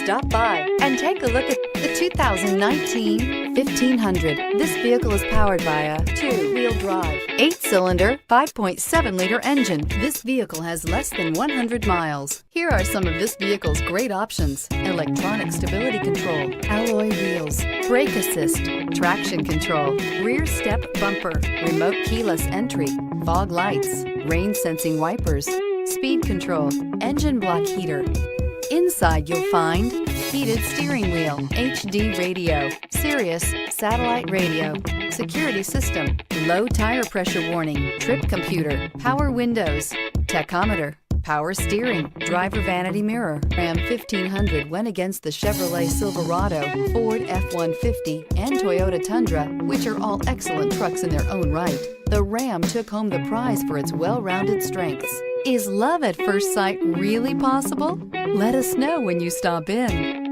Stop by and take a look at the 2019 1500. This vehicle is powered by a 2-wheel drive, 8-cylinder, 5.7-liter engine. This vehicle has less than 100 miles. Here are some of this vehicle's great options: electronic stability control, alloy wheels, brake assist, traction control, rear step bumper, remote keyless entry, fog lights, rain sensing wipers, speed control, engine block heater. Inside you'll find heated steering wheel, HD radio, Sirius satellite radio, security system, low tire pressure warning, trip computer, power windows, tachometer, power steering, driver vanity mirror. Ram 1500 went against the Chevrolet Silverado, Ford F-150, and Toyota Tundra, which are all excellent trucks in their own right. The Ram took home the prize for its well-rounded strengths. Is love at first sight really possible? Let us know when you stop in.